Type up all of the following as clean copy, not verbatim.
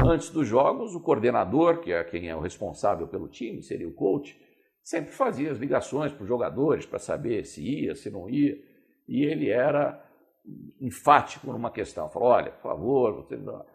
Antes dos jogos, o coordenador, que é quem é o responsável pelo time, seria o coach, sempre fazia as ligações para os jogadores para saber se ia, se não ia, e ele era enfático numa questão. Falou, olha, por favor,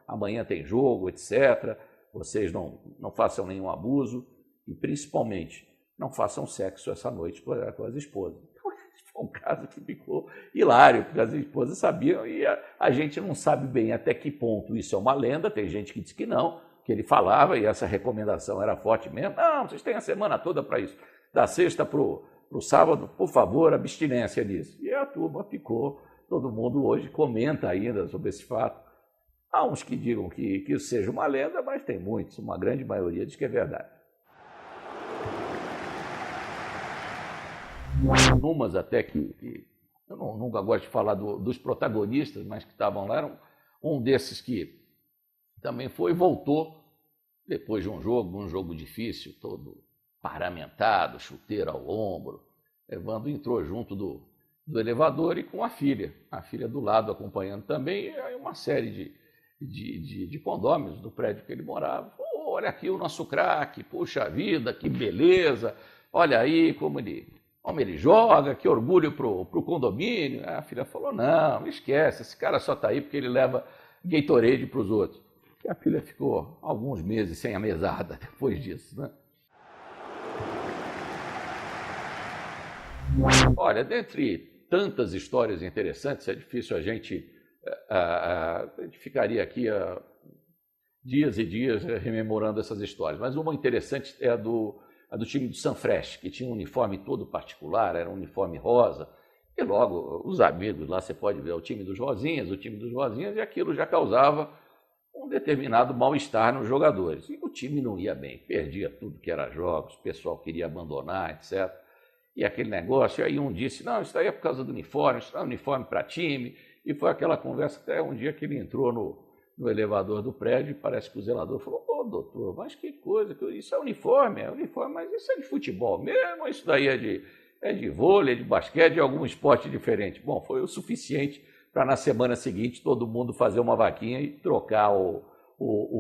amanhã tem jogo, etc., vocês não façam nenhum abuso e, principalmente, não façam sexo essa noite com as esposas. Então, foi um caso que ficou hilário, porque as esposas sabiam e a gente não sabe bem até que ponto isso é uma lenda, tem gente que diz que não, que ele falava e essa recomendação era forte mesmo. Não, vocês têm a semana toda para isso. Da sexta para o sábado, por favor, abstinência nisso. E a turma ficou, todo mundo hoje comenta ainda sobre esse fato. Há uns que digam que isso seja uma lenda, mas tem muitos, uma grande maioria diz que é verdade. Umas até que eu nunca gosto de falar dos protagonistas, mas que estavam lá, era um desses que também foi e voltou depois de um jogo difícil, todo paramentado, chuteiro ao ombro. Evandro entrou junto do elevador e com a filha do lado acompanhando também, e aí uma série de condôminos do prédio que ele morava. Oh, olha aqui o nosso craque, puxa vida, que beleza, olha aí como ele joga, que orgulho pro condomínio. A filha falou, não, esquece, esse cara só está aí porque ele leva Gatorade para os outros. E a filha ficou alguns meses sem a mesada depois disso, né? Olha, dentre tantas histórias interessantes, é difícil a gente ficaria aqui dias e dias rememorando essas histórias, mas uma interessante é a do time do Sanfrecce, que tinha um uniforme todo particular, era um uniforme rosa, e logo os amigos lá, você pode ver o time dos Rosinhas, e aquilo já causava um determinado mal-estar nos jogadores. E o time não ia bem, perdia tudo que era jogos, o pessoal queria abandonar, etc. E aquele negócio, aí um disse, não, isso aí é por causa do uniforme, isso é um uniforme para time, e foi aquela conversa até um dia que ele entrou no elevador do prédio e parece que o zelador falou, ô doutor, mas que coisa, isso é uniforme, mas isso é de futebol mesmo, isso daí é de vôlei, de basquete, de algum esporte diferente. Bom, foi o suficiente para na semana seguinte todo mundo fazer uma vaquinha e trocar o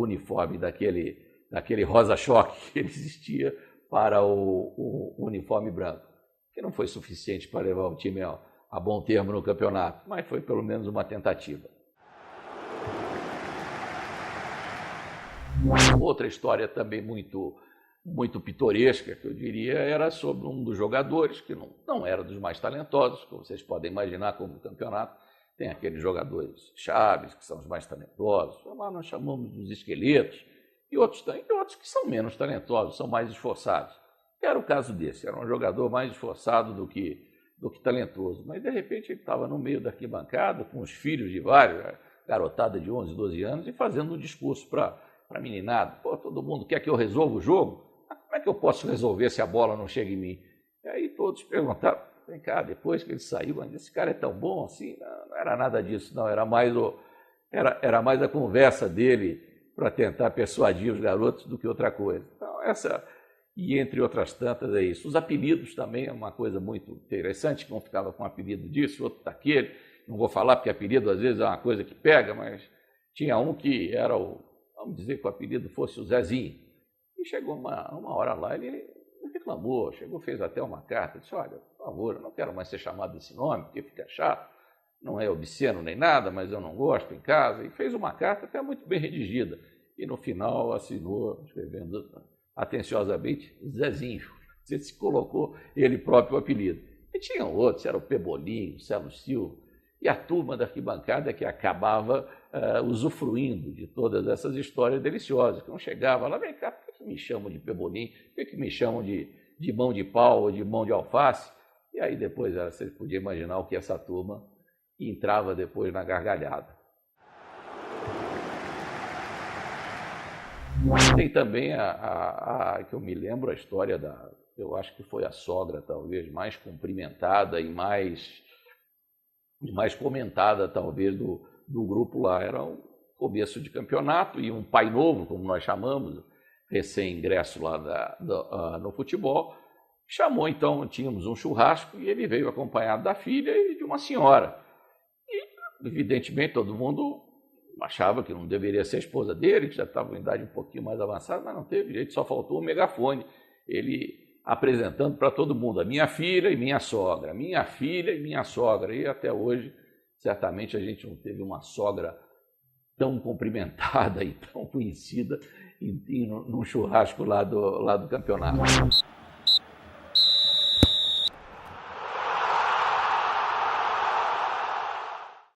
uniforme daquele rosa-choque que existia para o uniforme branco, que não foi suficiente para levar o time a bom termo no campeonato, mas foi pelo menos uma tentativa. Outra história também muito pitoresca, que eu diria, era sobre um dos jogadores, que não era dos mais talentosos, como vocês podem imaginar, como no campeonato tem aqueles jogadores chaves, que são os mais talentosos, lá nós chamamos dos esqueletos, e outros que são menos talentosos, são mais esforçados. Era o caso desse, era um jogador mais esforçado do que talentoso, mas de repente ele estava no meio da arquibancada, com os filhos de vários, garotada de 11, 12 anos, e fazendo um discurso para a meninada. Pô, todo mundo quer que eu resolva o jogo? Como é que eu posso resolver se a bola não chega em mim? E aí todos perguntaram, vem cá, depois que ele saiu, mas esse cara é tão bom assim? Não era nada disso, não, era mais a conversa dele para tentar persuadir os garotos do que outra coisa. Então, e entre outras tantas é isso. Os apelidos também é uma coisa muito interessante, que um ficava com um apelido disso, outro daquele. Não vou falar porque apelido às vezes é uma coisa que pega, mas tinha um que era vamos dizer que o apelido fosse o Zezinho. E chegou uma hora lá, ele reclamou, fez até uma carta, disse, olha, por favor, eu não quero mais ser chamado desse nome, porque fica chato, não é obsceno nem nada, mas eu não gosto em casa. E fez uma carta até muito bem redigida. E no final assinou, escrevendo atenciosamente, Zezinho. Você se colocou ele próprio o apelido. E tinham outros, era o Pebolinho, o Celo Silva, e a turma da arquibancada que acabava usufruindo de todas essas histórias deliciosas, que não chegava lá, vem cá, por que me chamam de Pebolinho? Por que me chamam de mão de pau ou de mão de alface? E aí depois você podia imaginar o que essa turma entrava depois na gargalhada. Tem também que eu me lembro, a história eu acho que foi a sogra talvez mais cumprimentada e mais comentada talvez do grupo lá. Era um começo de campeonato e um pai novo, como nós chamamos, recém-ingresso lá no futebol, chamou então, tínhamos um churrasco e ele veio acompanhado da filha e de uma senhora. E evidentemente todo mundo achava que não deveria ser a esposa dele, que já estava em idade um pouquinho mais avançada, mas não teve jeito, só faltou o megafone. Ele apresentando para todo mundo, a minha filha e minha sogra, minha filha e minha sogra. E até hoje, certamente, a gente não teve uma sogra tão cumprimentada e tão conhecida num churrasco lá do campeonato.